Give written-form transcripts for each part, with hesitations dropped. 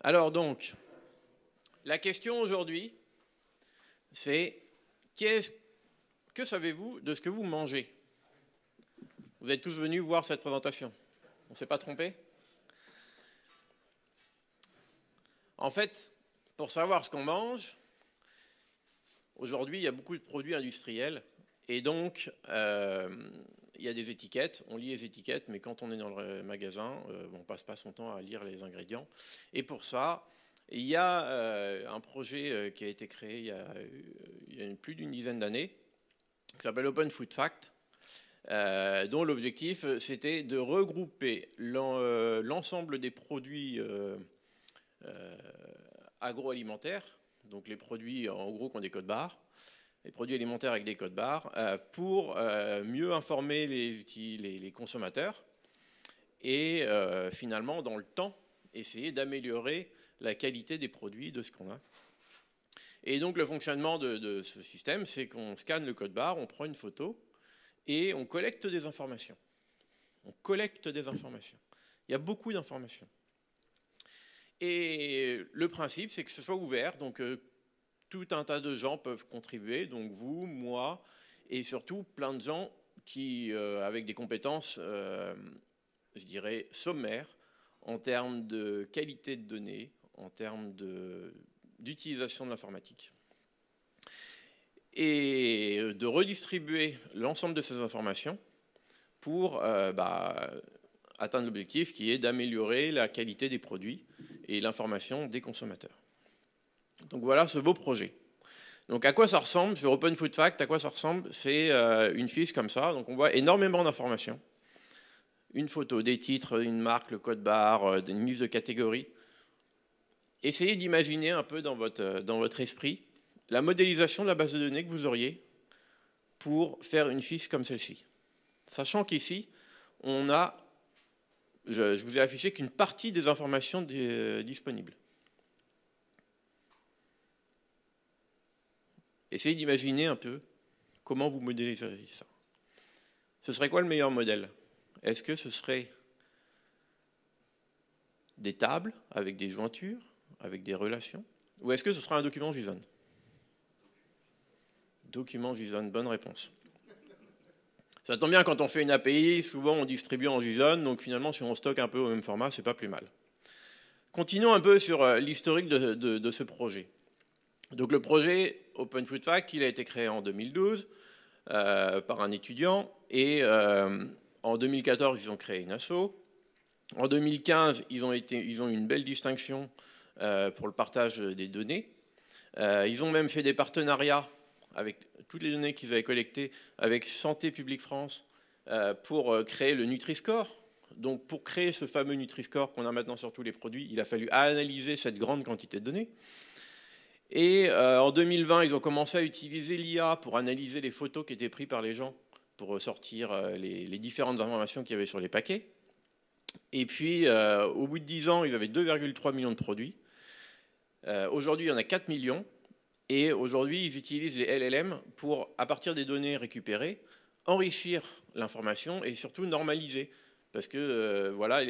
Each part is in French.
Alors donc, la question aujourd'hui, c'est que savez-vous de ce que vous mangez? Vous êtes tous venus voir cette présentation. On ne s'est pas trompé? En fait, pour savoir ce qu'on mange, aujourd'hui, il y a beaucoup de produits industriels. Et donc, il y a des étiquettes. On lit les étiquettes, mais quand on est dans le magasin, on ne passe pas son temps à lire les ingrédients. Et pour ça, il y a un projet qui a été créé il y a plus d'une dizaine d'années, qui s'appelle Open Food Fact, dont l'objectif, c'était de regrouper l'ensemble des produits agroalimentaires, donc les produits en gros qui ont des codes barres, les produits alimentaires avec des codes barres, pour mieux informer les consommateurs et finalement, dans le temps, essayer d'améliorer la qualité des produits, de ce qu'on a. Et donc le fonctionnement de ce système, c'est qu'on scanne le code barre, on prend une photo et on collecte des informations. On collecte des informations. Il y a beaucoup d'informations. Et le principe, c'est que ce soit ouvert, donc tout un tas de gens peuvent contribuer, donc vous, moi, et surtout plein de gens qui, avec des compétences, je dirais, sommaires, en termes de qualité de données, en termes d'utilisation de l'informatique. Et de redistribuer l'ensemble de ces informations pour atteindre l'objectif qui est d'améliorer la qualité des produits et l'information des consommateurs. Donc voilà ce beau projet. Donc à quoi ça ressemble sur Open Food Fact? À quoi ça ressemble? C'est une fiche comme ça. Donc on voit énormément d'informations. Une photo, des titres, une marque, le code barre, une liste de catégories. Essayez d'imaginer un peu dans votre esprit la modélisation de la base de données que vous auriez pour faire une fiche comme celle-ci. Sachant qu'ici, on a, je vous ai affiché qu'une partie des informations disponibles. Essayez d'imaginer un peu comment vous modéliseriez ça. Ce serait quoi le meilleur modèle? Est-ce que ce serait des tables avec des jointures, avec des relations? Ou est-ce que ce serait un document JSON? Document JSON, bonne réponse. Ça tombe bien, quand on fait une API, souvent on distribue en JSON, donc finalement si on stocke un peu au même format, c'est pas plus mal. Continuons un peu sur l'historique de ce projet. Donc le projet Open Food Fact, il a été créé en 2012 par un étudiant, et en 2014 ils ont créé une asso. En 2015 ils ont eu une belle distinction pour le partage des données. Ils ont même fait des partenariats avec toutes les données qu'ils avaient collectées avec Santé publique France pour créer le Nutri-Score. Donc pour créer ce fameux Nutri-Score qu'on a maintenant sur tous les produits, il a fallu analyser cette grande quantité de données. Et en 2020, ils ont commencé à utiliser l'IA pour analyser les photos qui étaient prises par les gens pour sortir les différentes informations qu'il y avait sur les paquets. Et puis, au bout de 10 ans, ils avaient 2,3 millions de produits. Aujourd'hui, il y en a 4 millions. Et aujourd'hui, ils utilisent les LLM pour, à partir des données récupérées, enrichir l'information et surtout normaliser. Parce que voilà,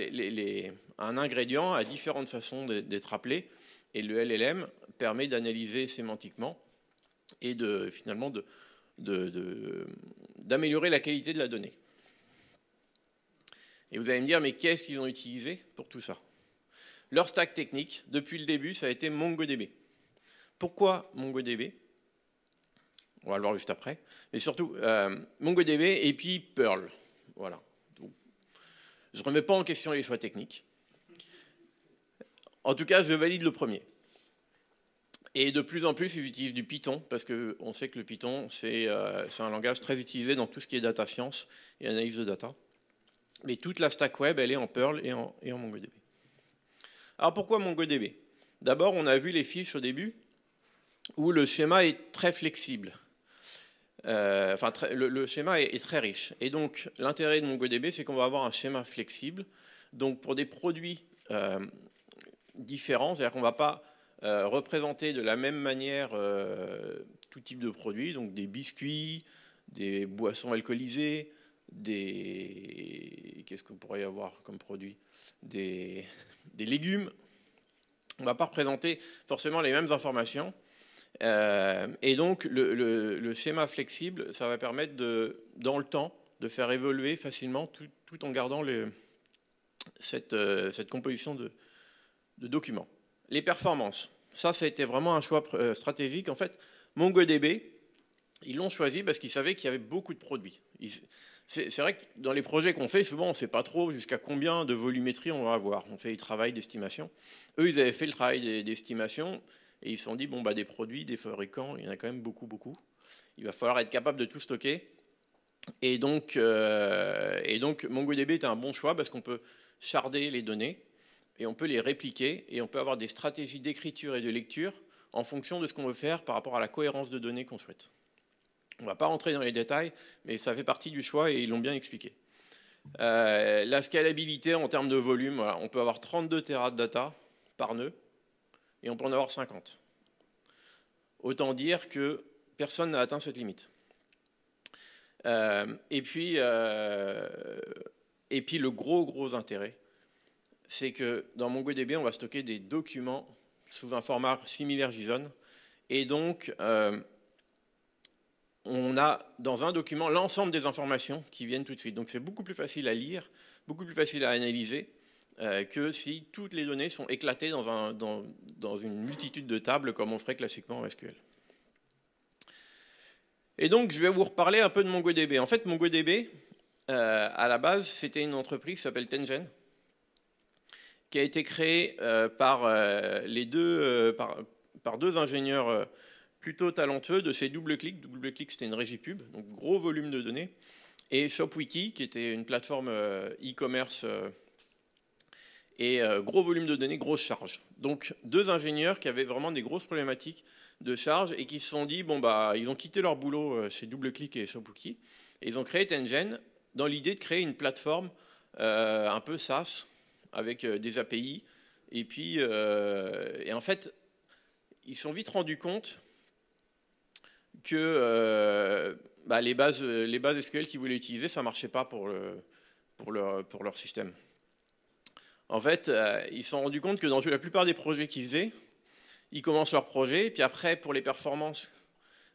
un ingrédient a différentes façons d'être appelé. Et le LLM permet d'analyser sémantiquement et finalement d'améliorer la qualité de la donnée. Et vous allez me dire, mais qu'est-ce qu'ils ont utilisé pour tout ça? Leur stack technique, depuis le début, ça a été MongoDB. Pourquoi MongoDB? On va le voir juste après. Mais surtout, MongoDB et puis Perl. Voilà. Donc, je ne remets pas en question les choix techniques. En tout cas, je valide le premier. Et de plus en plus, ils utilisent du Python, parce qu'on sait que le Python, c'est un langage très utilisé dans tout ce qui est data science et analyse de data. Mais toute la stack web, elle est en Perl et en MongoDB. Alors pourquoi MongoDB? D'abord, on a vu les fiches au début, où le schéma est très flexible. Le schéma est très riche. Et donc, l'intérêt de MongoDB, c'est qu'on va avoir un schéma flexible. Donc, pour des produits différents, c'est-à-dire qu'on ne va pas représenter de la même manière tout type de produits, donc des biscuits, des boissons alcoolisées, qu'est-ce qu'on pourrait y avoir comme produit? Des légumes. on ne va pas représenter forcément les mêmes informations. Et donc, le schéma flexible, ça va permettre, dans le temps, de faire évoluer facilement tout en gardant cette composition de documents. Les performances, ça a été vraiment un choix stratégique. En fait, MongoDB, ils l'ont choisi parce qu'ils savaient qu'il y avait beaucoup de produits. C'est vrai que dans les projets qu'on fait, souvent, on ne sait pas trop jusqu'à combien de volumétrie on va avoir. On fait le travail d'estimation. Eux, ils avaient fait le travail d'estimation et ils se sont dit, bon, bah, des produits, des fabricants, il y en a quand même beaucoup, beaucoup. Il va falloir être capable de tout stocker. Et donc MongoDB est un bon choix parce qu'on peut sharder les données et on peut les répliquer et on peut avoir des stratégies d'écriture et de lecture en fonction de ce qu'on veut faire par rapport à la cohérence de données qu'on souhaite. On ne va pas rentrer dans les détails, mais ça fait partie du choix et ils l'ont bien expliqué. La scalabilité en termes de volume, voilà, on peut avoir 32 Tera de data par nœud et on peut en avoir 50. Autant dire que personne n'a atteint cette limite. Et puis le gros intérêt, c'est que dans MongoDB, on va stocker des documents sous un format similaire JSON. Et donc, on a dans un document l'ensemble des informations qui viennent tout de suite. Donc c'est beaucoup plus facile à lire, beaucoup plus facile à analyser que si toutes les données sont éclatées dans une multitude de tables comme on ferait classiquement en SQL. Et donc je vais vous reparler un peu de MongoDB. En fait, MongoDB, à la base, c'était une entreprise qui s'appelle Tengen, qui a été créée par deux ingénieurs plutôt talentueux de chez DoubleClick. DoubleClick, c'était une régie pub, donc gros volume de données. Et ShopWiki, qui était une plateforme e-commerce et gros volume de données, grosse charge. Donc deux ingénieurs qui avaient vraiment des grosses problématiques de charge et qui se sont dit, bon bah, ils ont quitté leur boulot chez DoubleClick et ShopWiki et ils ont créé Tengen dans l'idée de créer une plateforme un peu SaaS avec des API. Et puis, et en fait, ils se sont vite rendus compte que les bases SQL qu'ils voulaient utiliser, ça ne marchait pas pour leur système. En fait, ils se sont rendus compte que dans la plupart des projets qu'ils faisaient, ils commencent leur projet, et puis après, pour les performances,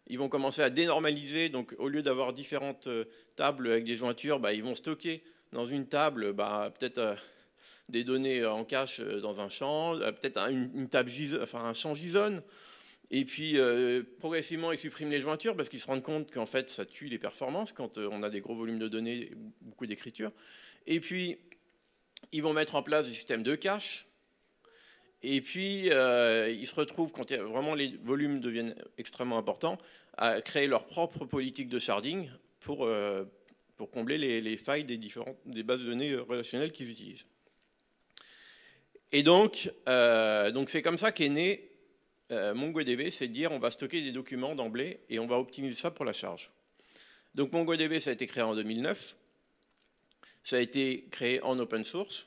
ils vont commencer à dénormaliser. Donc, au lieu d'avoir différentes tables avec des jointures, ils vont stocker dans une table peut-être des données en cache dans un champ, peut-être une table un champ JSON. Et puis, progressivement, ils suppriment les jointures parce qu'ils se rendent compte qu'en fait, ça tue les performances quand on a des gros volumes de données, beaucoup d'écriture. Et puis, ils vont mettre en place des systèmes de cache. Et puis, ils se retrouvent, quand vraiment les volumes deviennent extrêmement importants, à créer leur propre politique de sharding pour combler les failles des bases de données relationnelles qu'ils utilisent. Et donc c'est comme ça qu'est né MongoDB, c'est de dire on va stocker des documents d'emblée et on va optimiser ça pour la charge. Donc MongoDB, ça a été créé en 2009. Ça a été créé en open source.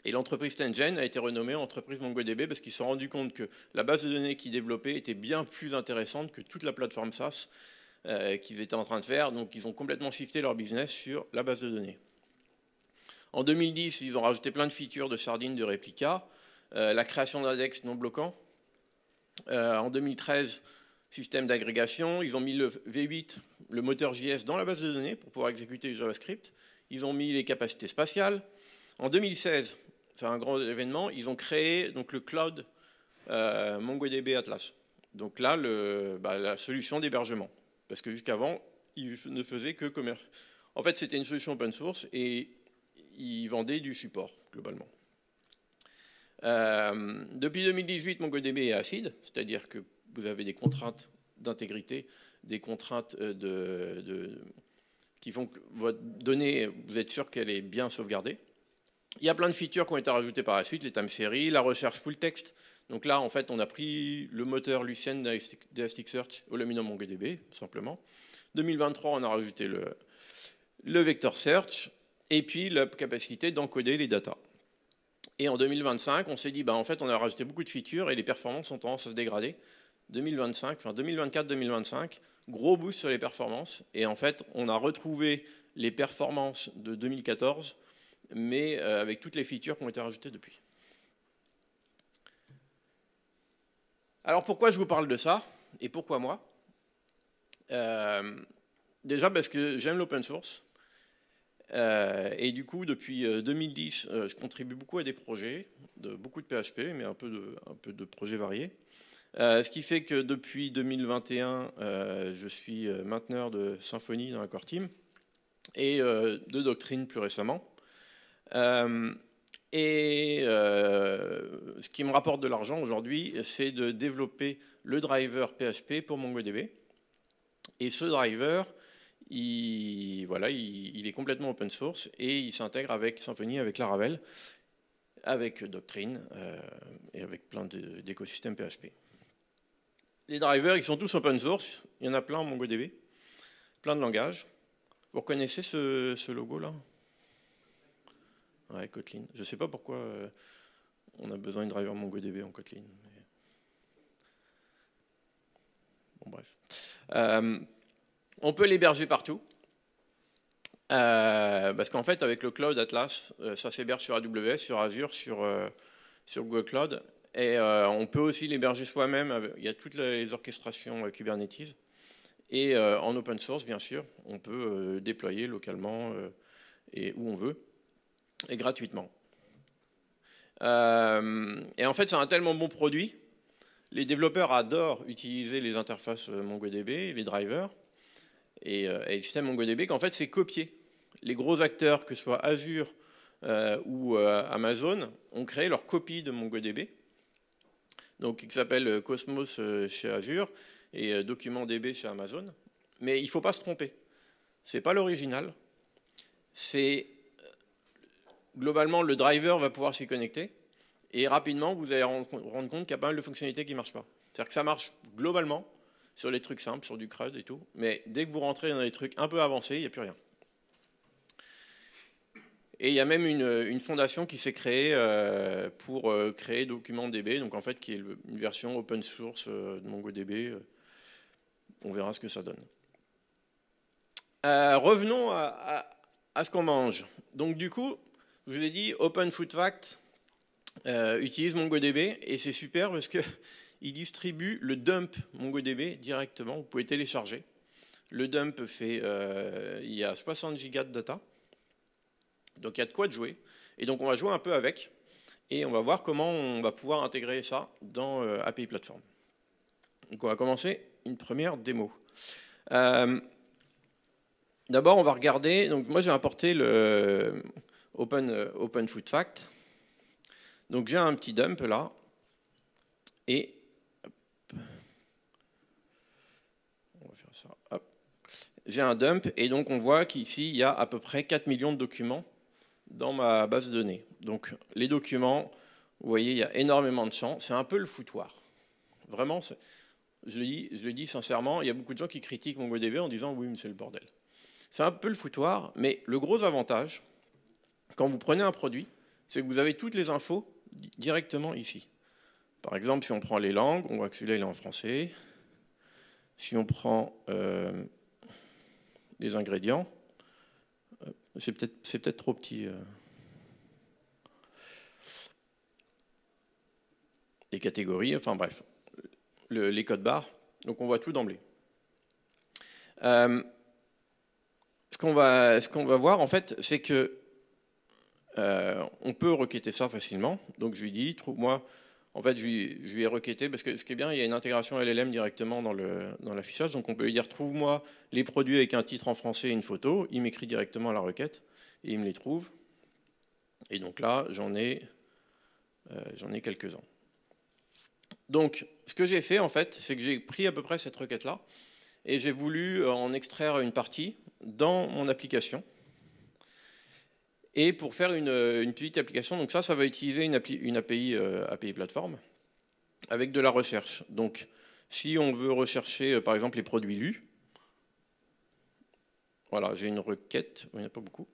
Et l'entreprise Tengen a été renommée entreprise MongoDB parce qu'ils se sont rendus compte que la base de données qu'ils développaient était bien plus intéressante que toute la plateforme SaaS qu'ils étaient en train de faire. Donc ils ont complètement shifté leur business sur la base de données. En 2010, ils ont rajouté plein de features de sharding, de réplica, la création d'index non bloquants. En 2013, système d'agrégation. Ils ont mis le V8, le moteur JS, dans la base de données pour pouvoir exécuter JavaScript. Ils ont mis les capacités spatiales. En 2016, c'est un grand événement, ils ont créé donc, le cloud MongoDB Atlas. Donc là, la solution d'hébergement. Parce que jusqu'avant, ils ne faisaient que commerce. En fait, c'était une solution open source et ils vendaient du support, globalement. Depuis 2018, MongoDB est acide, c'est-à-dire que vous avez des contraintes d'intégrité, des contraintes qui font que votre donnée, vous êtes sûr qu'elle est bien sauvegardée. Il y a plein de features qui ont été rajoutées par la suite, les time series, la recherche full text. Donc là, en fait, on a pris le moteur Lucien d'Elasticsearch au laminum MongoDB, simplement. 2023, on a rajouté le vector search et puis la capacité d'encoder les datas. Et en 2025, on s'est dit, en fait, on a rajouté beaucoup de features et les performances ont tendance à se dégrader. 2024-2025, gros boost sur les performances. Et en fait, on a retrouvé les performances de 2014, mais avec toutes les features qui ont été rajoutées depuis. Alors pourquoi je vous parle de ça et pourquoi moi? Déjà parce que j'aime l'open source. Et du coup, depuis 2010, je contribue beaucoup à des projets, beaucoup de PHP, mais un peu de projets variés. Ce qui fait que depuis 2021, je suis mainteneur de Symfony dans la core team et de Doctrine plus récemment. Ce qui me rapporte de l'argent aujourd'hui, c'est de développer le driver PHP pour MongoDB. Et ce driver, il est complètement open source et il s'intègre avec Symfony, avec Laravel, avec Doctrine et avec plein d'écosystèmes PHP. Les drivers, ils sont tous open source. Il y en a plein en MongoDB, plein de langages. Vous reconnaissez ce logo-là? Ouais, Kotlin. Je ne sais pas pourquoi on a besoin de driver MongoDB en Kotlin. Mais... Bon, bref. On peut l'héberger partout. Parce qu'en fait, avec le Cloud Atlas, ça s'héberge sur AWS, sur Azure, sur Google Cloud. Et on peut aussi l'héberger soi-même. Il y a toutes les orchestrations Kubernetes. Et en open source, bien sûr, on peut déployer localement et où on veut, et gratuitement. Et en fait, c'est un tellement bon produit. Les développeurs adorent utiliser les interfaces MongoDB, les drivers, et le système MongoDB, qu'en fait, c'est copier. Les gros acteurs, que ce soit Azure ou Amazon, ont créé leur copie de MongoDB, donc qui s'appelle Cosmos chez Azure et DocumentDB chez Amazon. Mais il ne faut pas se tromper. Ce n'est pas l'original. C'est globalement le driver va pouvoir s'y connecter et rapidement vous allez rendre compte qu'il y a pas mal de fonctionnalités qui ne marchent pas. C'est-à-dire que ça marche globalement sur les trucs simples, sur du CRUD et tout, mais dès que vous rentrez dans les trucs un peu avancés, il n'y a plus rien. Et il y a même une fondation qui s'est créée pour créer DocumentDB, donc en fait qui est une version open source de MongoDB. On verra ce que ça donne. Revenons à ce qu'on mange. Donc du coup, je vous ai dit Open Food Fact utilise MongoDB et c'est super parce qu'il distribue le dump MongoDB directement. Vous pouvez télécharger. Le dump fait, il y a 60 gigas de data. Donc il y a de quoi de jouer. Et donc on va jouer un peu avec et on va voir comment on va pouvoir intégrer ça dans API Platform. Donc on va commencer une première démo. D'abord on va regarder, donc moi j'ai importé le Open Food Fact. Donc j'ai un petit dump là et on va faire ça. J'ai un dump et donc on voit qu'ici il y a à peu près 4 millions de documents dans ma base de données. Donc les documents, vous voyez, il y a énormément de champs. C'est un peu le foutoir. Vraiment, je le dis sincèrement, il y a beaucoup de gens qui critiquent MongoDB en disant oui, mais c'est le bordel. C'est un peu le foutoir, mais le gros avantage, quand vous prenez un produit, c'est que vous avez toutes les infos directement ici. Par exemple, si on prend les langues, on voit que celui-là il est en français. Si on prend les ingrédients, c'est peut-être trop petit. Les catégories, enfin bref, les codes barres. Donc on voit tout d'emblée. Ce qu'on va voir en fait, c'est que on peut requêter ça facilement. Donc je lui dis, trouve-moi. En fait, je lui ai requêté parce que ce qui est bien, il y a une intégration LLM directement dans l'affichage. Donc on peut lui dire, trouve-moi les produits avec un titre en français et une photo. Il m'écrit directement à la requête et il me les trouve. Et donc là, j'en ai quelques-uns. Donc, ce que j'ai fait, en fait, c'est que j'ai pris à peu près cette requête-là et j'ai voulu en extraire une partie dans mon application. Et pour faire une petite application, donc ça va utiliser une API plateforme avec de la recherche. Donc, si on veut rechercher, par exemple, les produits lus, voilà, j'ai une requête, il n'y en a pas beaucoup.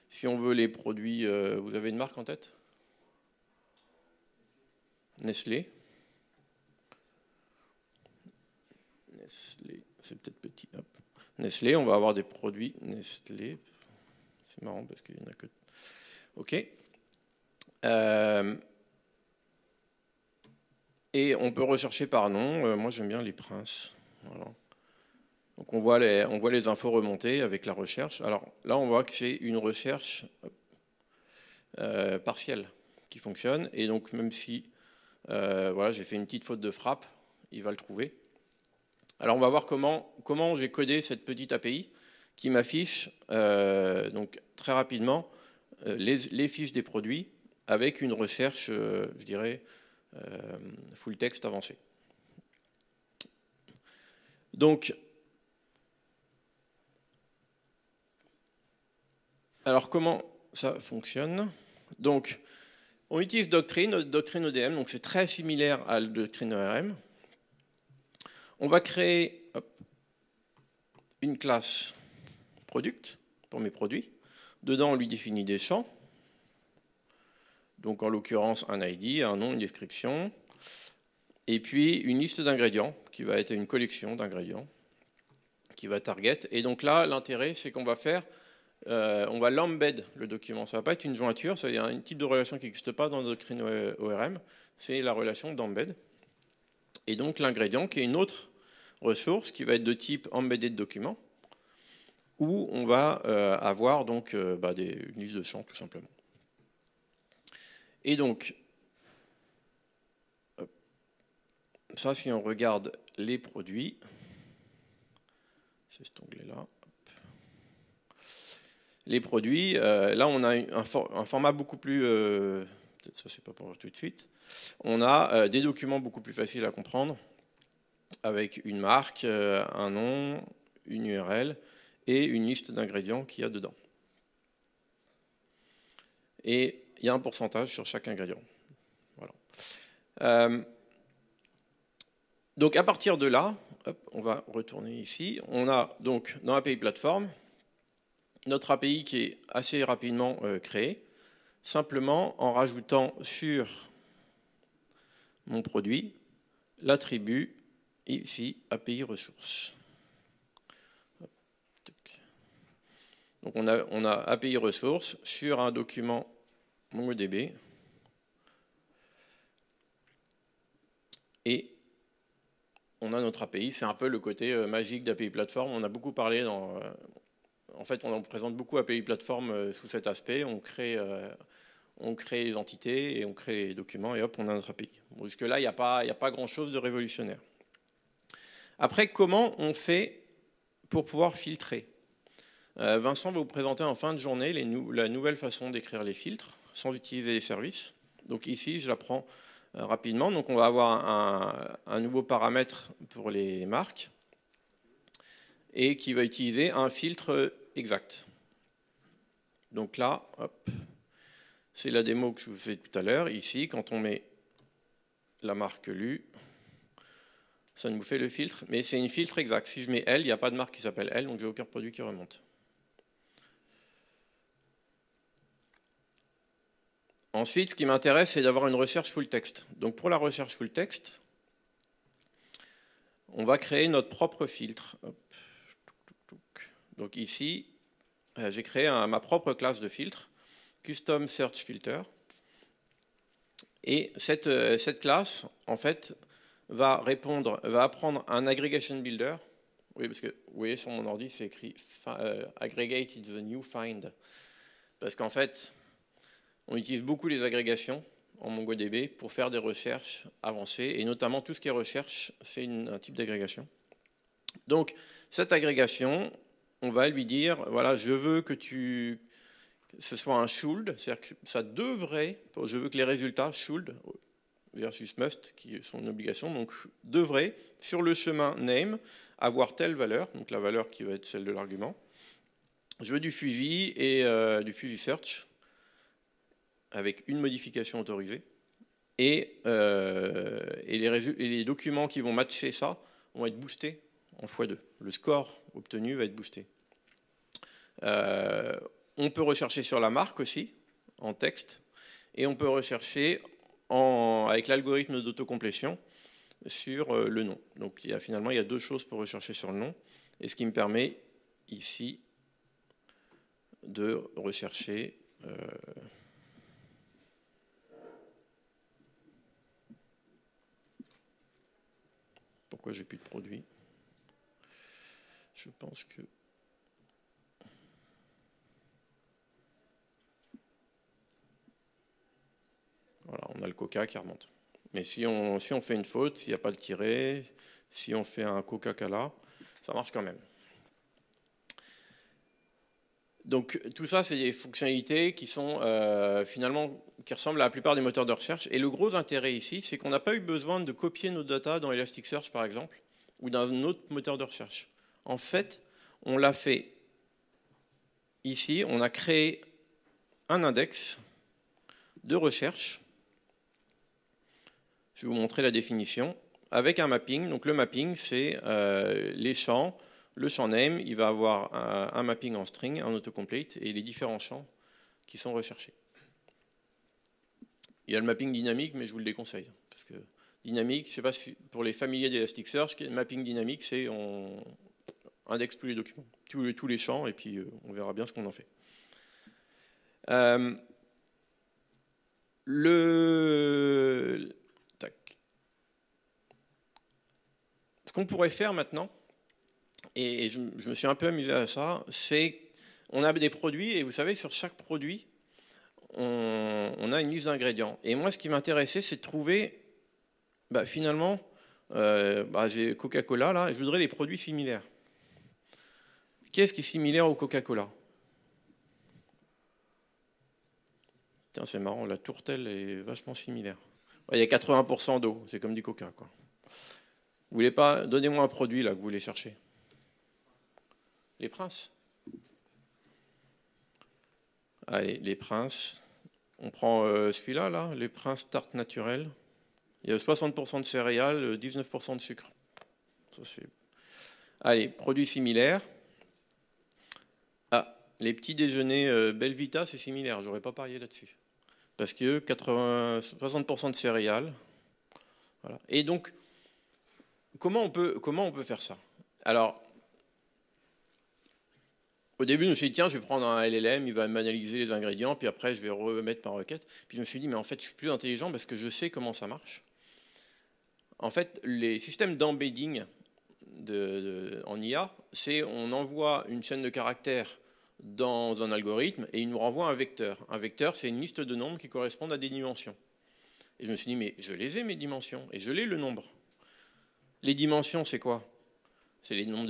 Si on veut les produits, vous avez une marque en tête? Nestlé. Nestlé, c'est peut-être petit. Hop. Nestlé, on va avoir des produits Nestlé. C'est marrant parce qu'il n'y en a que... OK. Et on peut rechercher par nom. Moi, j'aime bien les princes. Voilà. Donc on voit les infos remonter avec la recherche. Alors là, on voit que c'est une recherche partielle qui fonctionne. Et donc même si voilà, j'ai fait une petite faute de frappe, il va le trouver. Alors on va voir comment j'ai codé cette petite API qui m'affiche donc très rapidement les fiches des produits avec une recherche, je dirais, full text avancée. Donc, alors comment ça fonctionne? Donc, on utilise Doctrine ODM, donc c'est très similaire à la doctrine ORM. On va créer une classe product pour mes produits. Dedans, on lui définit des champs. Donc en l'occurrence, un ID, un nom, une description. Et puis une liste d'ingrédients qui va être une collection d'ingrédients qui va target. Et donc là, l'intérêt, c'est qu'on va faire, on va l'embed le document. Ça ne va pas être une jointure, c'est un type de relation qui n'existe pas dans la doctrine ORM. C'est la relation d'embed. Et donc l'ingrédient qui est une autre ressource qui va être de type embedded document, où on va avoir donc une liste de champs tout simplement. Et donc, ça, si on regarde les produits, c'est cet onglet-là. Les produits, là, on a un format beaucoup plus... peut-être ça, c'est pas pour tout de suite. On a des documents beaucoup plus faciles à comprendre, avec une marque, un nom, une URL et une liste d'ingrédients qu'il y a dedans. Et il y a un pourcentage sur chaque ingrédient. Voilà. Donc à partir de là, hop, on va retourner ici. On a donc dans API Platform notre API qui est assez rapidement créée, simplement en rajoutant sur mon produit l'attribut ici API ressources. Donc on a API ressources sur un document MongoDB et on a notre API. C'est un peu le côté magique d'API Platform. On a beaucoup parlé dans... en fait, on en présente beaucoup API Platform sous cet aspect. On crée les entités et on crée les documents et hop, on a notre API. Bon, jusque-là, il n'y a pas grand-chose de révolutionnaire. Après, comment on fait pour pouvoir filtrer? Vincent va vous présenter en fin de journée la nouvelle façon d'écrire les filtres sans utiliser les services. Donc ici, je la prends rapidement. Donc on va avoir un nouveau paramètre pour les marques et qui va utiliser un filtre exact. Donc là, hop, c'est la démo que je vous faisais tout à l'heure. Ici, quand on met la marque lue, ça nous fait le filtre, mais c'est une filtre exact. Si je mets L, il n'y a pas de marque qui s'appelle L, donc j'ai aucun produit qui remonte. Ensuite, ce qui m'intéresse, c'est d'avoir une recherche full text. Donc pour la recherche full text, on va créer notre propre filtre. Hop. Donc ici, j'ai créé ma propre classe de filtre, Custom Search Filter. Et cette classe, en fait, va apprendre un aggregation builder. Oui, parce que vous voyez sur mon ordi, c'est écrit aggregate is the new find. Parce qu'en fait, on utilise beaucoup les agrégations en MongoDB pour faire des recherches avancées, et notamment tout ce qui est recherche, c'est un type d'agrégation. Donc, cette agrégation, on va lui dire, voilà, je veux que ce soit un should, c'est-à-dire que ça devrait, je veux que les résultats should versus must, qui sont une obligation, donc devrait, sur le chemin name, avoir telle valeur, donc la valeur qui va être celle de l'argument. Je veux du fuzzy et du fuzzy search, avec une modification autorisée. Et les documents qui vont matcher ça vont être boostés en x2. Le score obtenu va être boosté. On peut rechercher sur la marque aussi, en texte, et on peut rechercher avec l'algorithme d'autocomplétion sur le nom. Donc finalement, il y a deux choses pour rechercher sur le nom, et ce qui me permet ici de rechercher... pourquoi j'ai plus de produits. Je pense que... Voilà, on a le coca qui remonte. Mais si on fait une faute, s'il n'y a pas le tiret, si on fait un Coca-Cola, ça marche quand même. Donc tout ça, c'est des fonctionnalités qui sont finalement qui ressemblent à la plupart des moteurs de recherche. Et le gros intérêt ici, c'est qu'on n'a pas eu besoin de copier nos data dans Elasticsearch par exemple, ou dans un autre moteur de recherche. En fait, on l'a fait ici. On a créé un index de recherche. Je vais vous montrer la définition avec un mapping. Donc le mapping, c'est les champs. Le champ name, il va avoir un mapping en string, un autocomplete, et les différents champs qui sont recherchés. Il y a le mapping dynamique, mais je vous le déconseille. Parce que dynamique, je ne sais pas si pour les familiers d'Elasticsearch, le mapping dynamique, c'est on indexe tous les documents, tous les champs, et puis on verra bien ce qu'on en fait. Ce qu'on pourrait faire maintenant, et je me suis un peu amusé à ça, c'est on a des produits, et vous savez, sur chaque produit, on a une liste d'ingrédients. Et moi, ce qui m'intéressait, c'est de trouver, finalement, j'ai Coca-Cola, là, et je voudrais les produits similaires. Qu'est-ce qui est similaire au Coca-Cola? Tiens, c'est marrant, la tourtelle est vachement similaire. Il y a 80% d'eau, c'est comme du Coca, quoi. Vous voulez pas, donnez-moi un produit là que vous voulez chercher. Les Princes. Allez, les Princes. On prend celui-là, là, les Princes tarte naturelle. Il y a 60% de céréales, 19% de sucre. Ça, allez, produits similaires. Ah, les petits déjeuners Belvita, c'est similaire. J'aurais pas parié là-dessus. Parce que 60% de céréales. Voilà. Et donc, comment on peut faire ça? Alors, au début, je me suis dit, tiens, je vais prendre un LLM, il va m'analyser les ingrédients, puis après, je vais remettre par requête. Puis je me suis dit, mais en fait, je suis plus intelligent parce que je sais comment ça marche. En fait, les systèmes d'embedding en IA, c'est on envoie une chaîne de caractères dans un algorithme et il nous renvoie un vecteur. Un vecteur, c'est une liste de nombres qui correspondent à des dimensions. Et je me suis dit, mais je les ai, mes dimensions, et je l'ai le nombre. Les dimensions, c'est quoi? C'est les noms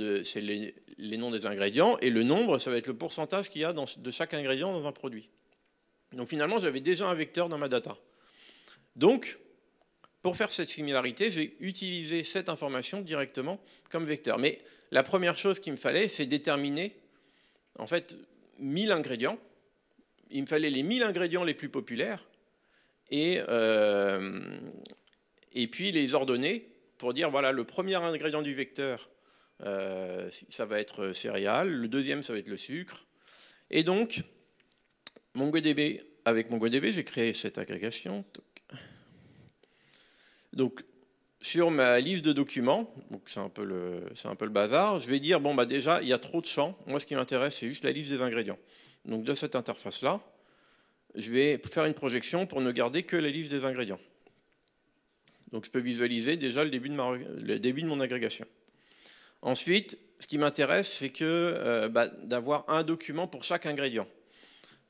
des ingrédients, et le nombre, ça va être le pourcentage qu'il y a de chaque ingrédient dans un produit. Donc finalement, j'avais déjà un vecteur dans ma data. Donc, pour faire cette similarité, j'ai utilisé cette information directement comme vecteur. Mais la première chose qu'il me fallait, c'est déterminer, en fait, 1000 ingrédients. Il me fallait les 1000 ingrédients les plus populaires, et puis les ordonner pour dire, voilà, le premier ingrédient du vecteur, ça va être céréales, le deuxième, ça va être le sucre. Et donc, avec MongoDB, j'ai créé cette agrégation. Donc, sur ma liste de documents, c'est un peu le bazar, je vais dire, bon, déjà, il y a trop de champs. Moi, ce qui m'intéresse, c'est juste la liste des ingrédients. Donc, de cette interface-là, je vais faire une projection pour ne garder que la liste des ingrédients. Donc, je peux visualiser déjà le début de mon agrégation. Ensuite, ce qui m'intéresse, c'est d'avoir un document pour chaque ingrédient.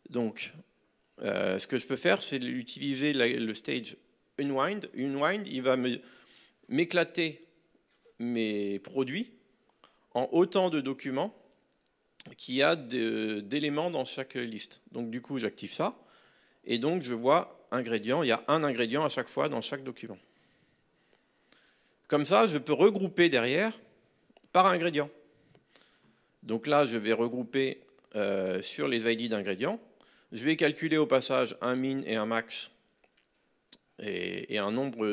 Donc, ce que je peux faire, c'est utiliser le stage unwind. Unwind, il va m'éclater mes produits en autant de documents qu'il y a d'éléments dans chaque liste. Donc, du coup, j'active ça. Et donc, je vois ingrédients. Il y a un ingrédient à chaque fois dans chaque document. Comme ça, je peux regrouper derrière par ingrédient. Donc là, je vais regrouper sur les ID d'ingrédients. Je vais calculer au passage un min et un max et un nombre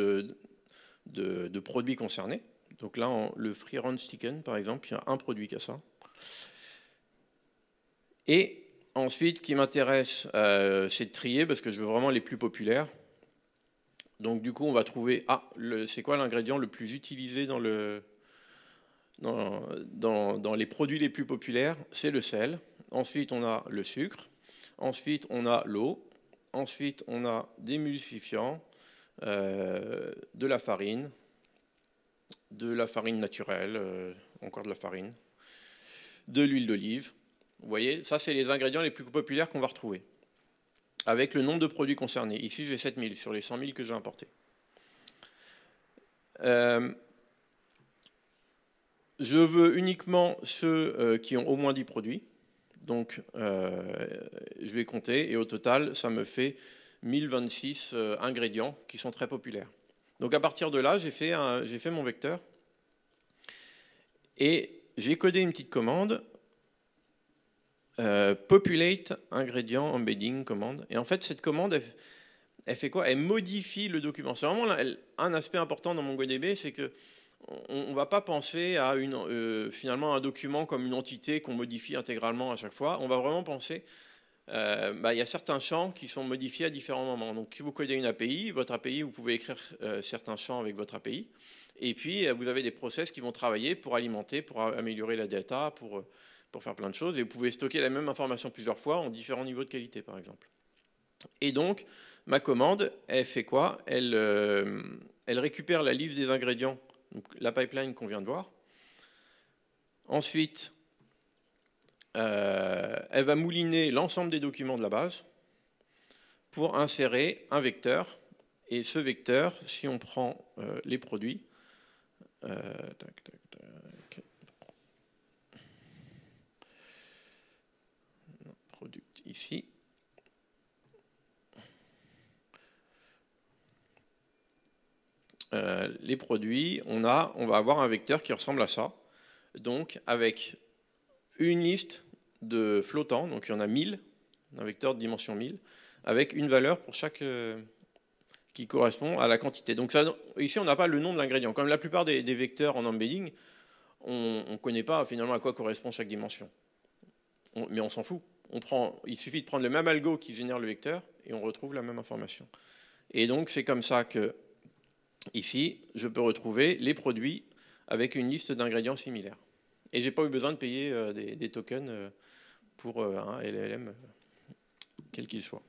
de produits concernés. Donc là, le free range chicken, par exemple, il y a un produit qui a ça. Et ensuite, ce qui m'intéresse, c'est de trier parce que je veux vraiment les plus populaires. Donc du coup, on va trouver, c'est quoi l'ingrédient le plus utilisé dans les produits les plus populaires? C'est le sel. Ensuite, on a le sucre. Ensuite, on a l'eau. Ensuite, on a des emulsifiants, de la farine. de la farine naturelle, encore de la farine, de l'huile d'olive. Vous voyez, ça c'est les ingrédients les plus populaires qu'on va retrouver, avec le nombre de produits concernés. Ici j'ai 7000 sur les 100 000 que j'ai importés. Je veux uniquement ceux qui ont au moins 10 produits. Donc je vais compter et au total ça me fait 1026 ingrédients qui sont très populaires. Donc à partir de là j'ai fait mon vecteur et j'ai codé une petite commande populate ingrédients embedding commande. Et en fait cette commande elle fait quoi? Elle modifie le document. C'est vraiment un aspect important dans MongoDB, c'est que on ne va pas penser à finalement un document comme une entité qu'on modifie intégralement à chaque fois. On va vraiment penser, il y a certains champs qui sont modifiés à différents moments. Donc si vous codez une API, votre API, vous pouvez écrire certains champs avec votre API. Et puis vous avez des process qui vont travailler pour alimenter, pour améliorer la data, pour faire plein de choses. Et vous pouvez stocker la même information plusieurs fois en différents niveaux de qualité, par exemple. Et donc, ma commande, elle fait quoi? Elle récupère la liste des ingrédients, donc la pipeline qu'on vient de voir. Ensuite, elle va mouliner l'ensemble des documents de la base pour insérer un vecteur. Et ce vecteur, si on prend les produits, product ici, les produits, on va avoir un vecteur qui ressemble à ça, donc avec une liste de flottants, donc il y en a 1000, un vecteur de dimension 1000, avec une valeur pour chaque qui correspond à la quantité. Donc ça, ici, on n'a pas le nom de l'ingrédient. Comme la plupart des vecteurs en embedding, on ne connaît pas finalement à quoi correspond chaque dimension. Mais on s'en fout. Il suffit de prendre le même algo qui génère le vecteur et on retrouve la même information. Et donc c'est comme ça que ici, je peux retrouver les produits avec une liste d'ingrédients similaires. Et je n'ai pas eu besoin de payer des tokens pour un LLM, quel qu'il soit.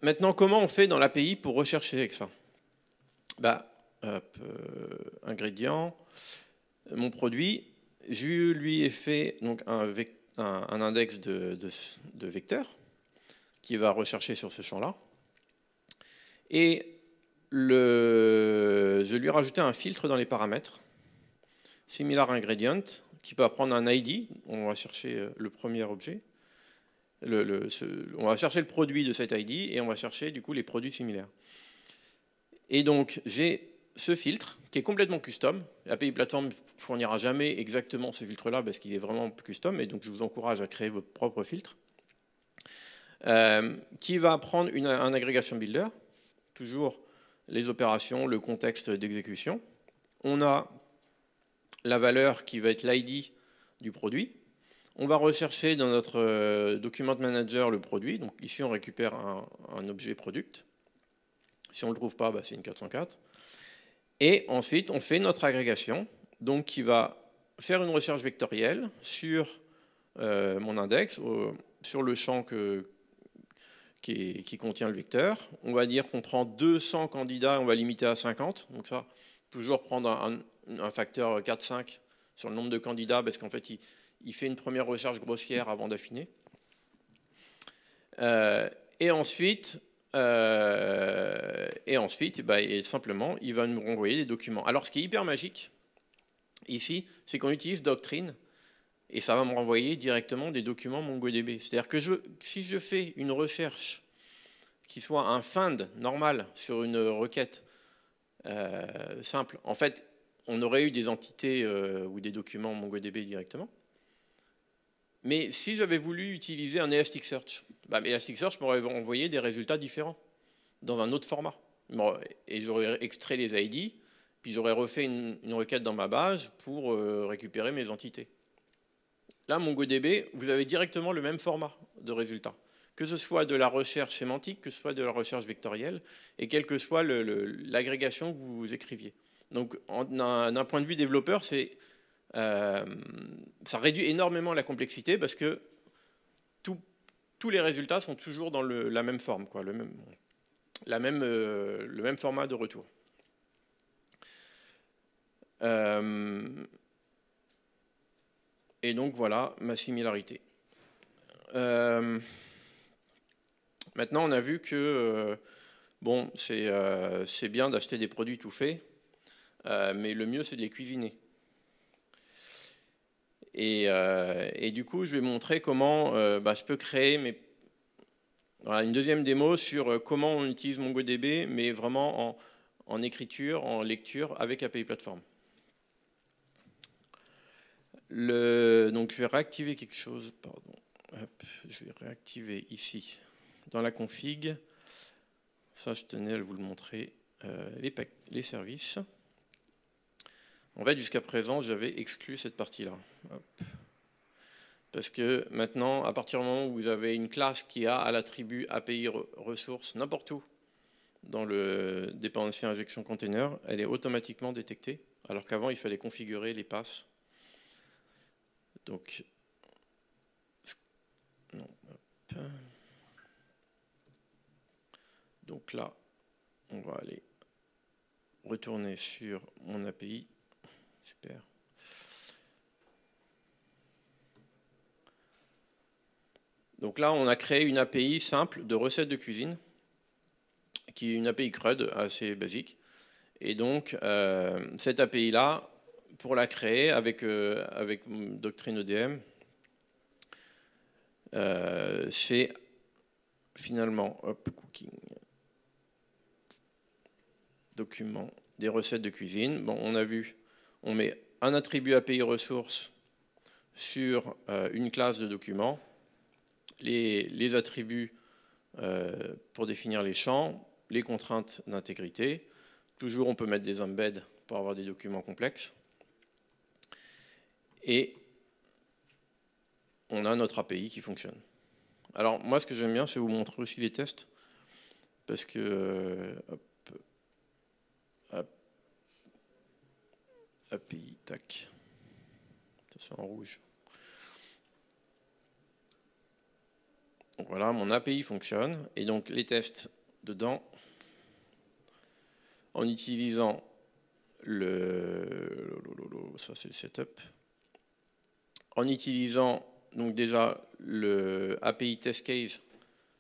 Maintenant, comment on fait dans l'API pour rechercher avec ça? Ingrédient, mon produit, je lui ai fait donc un index de vecteurs qui va rechercher sur ce champ-là. Et je lui ai rajouté un filtre dans les paramètres, similar ingredient, qui peut prendre un ID. On va chercher le premier objet. On va chercher le produit de cet ID et on va chercher du coup les produits similaires. Et donc j'ai ce filtre qui est complètement custom. L'API Platform ne fournira jamais exactement ce filtre-là parce qu'il est vraiment custom, et donc je vous encourage à créer votre propre filtre, qui va prendre un aggregation builder, toujours les opérations, le contexte d'exécution. On a la valeur qui va être l'ID du produit. On va rechercher dans notre document manager le produit. Donc ici, on récupère un objet product. Si on ne le trouve pas, c'est une 404. Et ensuite, on fait notre agrégation, donc qui va faire une recherche vectorielle sur mon index, sur le champ qui contient le vecteur. On va dire qu'on prend 200 candidats, on va limiter à 50. Donc ça, toujours prendre un facteur 4-5 sur le nombre de candidats, parce qu'en fait, il fait une première recherche grossière avant d'affiner. Et ensuite, simplement, il va nous renvoyer des documents. Alors, ce qui est hyper magique, ici, c'est qu'on utilise Doctrine, et ça va me renvoyer directement des documents MongoDB. C'est-à-dire que si je fais une recherche qui soit un find normal sur une requête simple, en fait, on aurait eu des entités ou des documents MongoDB directement. Mais si j'avais voulu utiliser un Elasticsearch, Elasticsearch m'aurait envoyé des résultats différents dans un autre format. Et j'aurais extrait les ID, puis j'aurais refait une requête dans ma base pour récupérer mes entités. Là, MongoDB, vous avez directement le même format de résultats, que ce soit de la recherche sémantique, que ce soit de la recherche vectorielle, et quelle que soit l'agrégation que vous écriviez. Donc, d'un point de vue développeur, ça réduit énormément la complexité parce que tous les résultats sont toujours dans la même forme, quoi, le même format de retour. Et donc voilà ma similarité. Maintenant, on a vu que bon, c'est bien d'acheter des produits tout faits, mais le mieux c'est de les cuisiner. Et du coup, je vais montrer comment je peux créer voilà, une deuxième démo sur comment on utilise MongoDB, mais vraiment en écriture, en lecture avec API Platform. Donc je vais réactiver quelque chose, pardon. Hop, je vais réactiver ici dans la config. Ça, je tenais à vous le montrer, les services. En fait, jusqu'à présent, j'avais exclu cette partie-là. Parce que maintenant, à partir du moment où vous avez une classe qui a à l'attribut API ressources n'importe où dans le dependency injection container, elle est automatiquement détectée, alors qu'avant, il fallait configurer les passes. Donc, non, hop. Donc là, on va aller retourner sur mon API. Super. Donc là, on a créé une API simple de recettes de cuisine, qui est une API CRUD assez basique. Et donc, cette API-là, pour la créer avec Doctrine EDM, c'est finalement, hop, cooking, document, des recettes de cuisine. Bon, on a vu, on met un attribut API ressources sur une classe de document, les attributs pour définir les champs, les contraintes d'intégrité. Toujours, on peut mettre des embeds pour avoir des documents complexes. Et on a notre API qui fonctionne. Alors, moi, ce que j'aime bien, c'est vous montrer aussi les tests. Parce que... API, tac. Ça, c'est en rouge. Donc voilà, mon API fonctionne. Et donc, les tests dedans, en utilisant ça c'est le setup, en utilisant donc déjà le API test case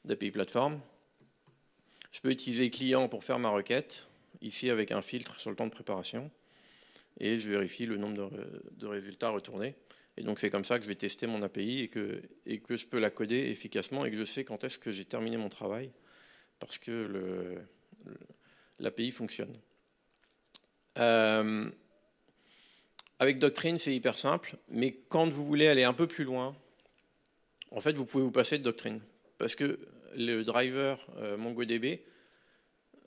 d'API Platform, je peux utiliser client pour faire ma requête, ici avec un filtre sur le temps de préparation, et je vérifie le nombre de résultats retournés. Et donc c'est comme ça que je vais tester mon API et que je peux la coder efficacement et que je sais quand est-ce que j'ai terminé mon travail, parce que l'API fonctionne. Avec Doctrine, c'est hyper simple, mais quand vous voulez aller un peu plus loin, en fait, vous pouvez vous passer de Doctrine. Parce que le driver MongoDB,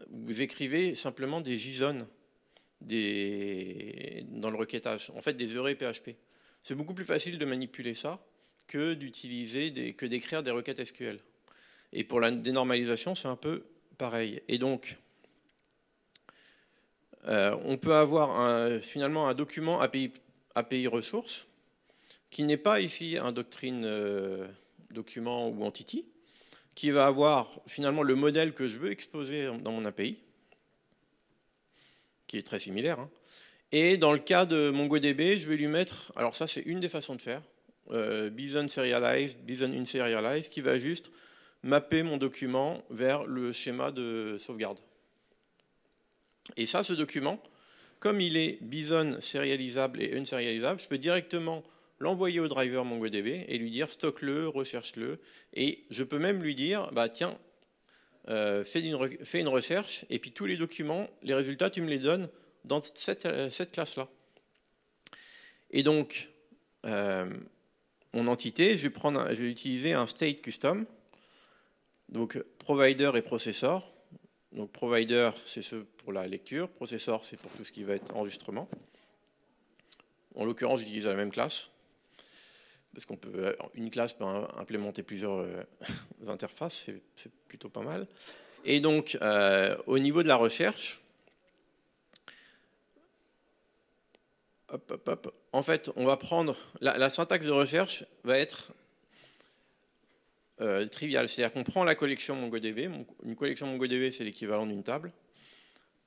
vous écrivez simplement des JSON dans le requêtage, en fait des heureux PHP. C'est beaucoup plus facile de manipuler ça que d'écrire des requêtes SQL. Et pour la dénormalisation, c'est un peu pareil. Et donc, on peut avoir finalement un document API ressources qui n'est pas ici un doctrine document ou entity, qui va avoir finalement le modèle que je veux exposer dans mon API, qui est très similaire. Hein. Et dans le cas de MongoDB, je vais lui mettre, alors ça c'est une des façons de faire, Bison Serialized, Bison Unserialized, qui va juste mapper mon document vers le schéma de sauvegarde. Et ça, ce document, comme il est Bison sérialisable et unsérialisable, je peux directement l'envoyer au driver MongoDB et lui dire stocke-le, recherche-le. Et je peux même lui dire, bah tiens, fais une recherche et puis tous les documents, les résultats, tu me les donnes dans cette classe-là. Et donc, mon entité, je vais utiliser un state custom, donc provider et processor. Donc provider, c'est ce pour la lecture, processor, c'est pour tout ce qui va être enregistrement. En l'occurrence, j'utilise la même classe, parce une classe peut implémenter plusieurs interfaces, c'est plutôt pas mal. Et donc, au niveau de la recherche, en fait, on va prendre, la syntaxe de recherche va être trivial. C'est-à-dire qu'on prend la collection MongoDB. Une collection MongoDB, c'est l'équivalent d'une table.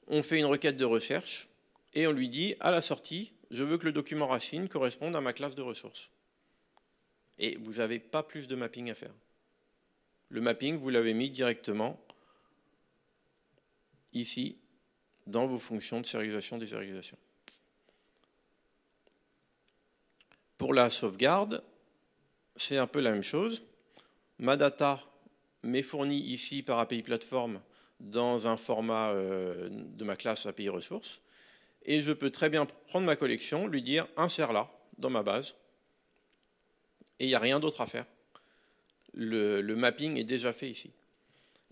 On fait une requête de recherche et on lui dit, à la sortie, je veux que le document racine corresponde à ma classe de ressources. Et vous n'avez pas plus de mapping à faire. Le mapping, vous l'avez mis directement ici, dans vos fonctions de sérialisation, désérialisation. Pour la sauvegarde, c'est un peu la même chose. Ma data m'est fournie ici par API Platform dans un format de ma classe API Ressources. Et je peux très bien prendre ma collection, lui dire insère-la dans ma base. Et il n'y a rien d'autre à faire. Le mapping est déjà fait ici.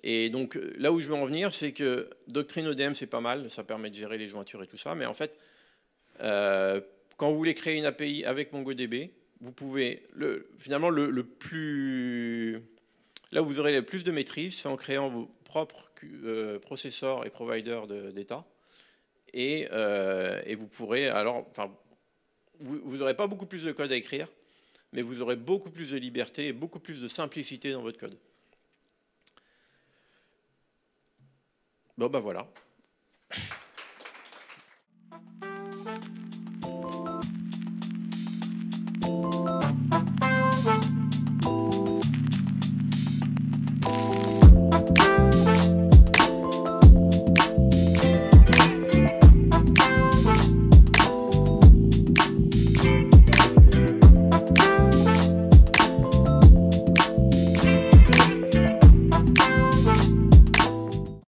Et donc là où je veux en venir, c'est que Doctrine ODM, c'est pas mal, ça permet de gérer les jointures et tout ça, mais en fait, quand vous voulez créer une API avec MongoDB, vous pouvez, finalement, là où vous aurez le plus de maîtrise, c'est en créant vos propres processeurs et providers d'état. Et vous pourrez, alors, enfin, vous n'aurez pas beaucoup plus de code à écrire, mais vous aurez beaucoup plus de liberté et beaucoup plus de simplicité dans votre code. Bon, ben voilà.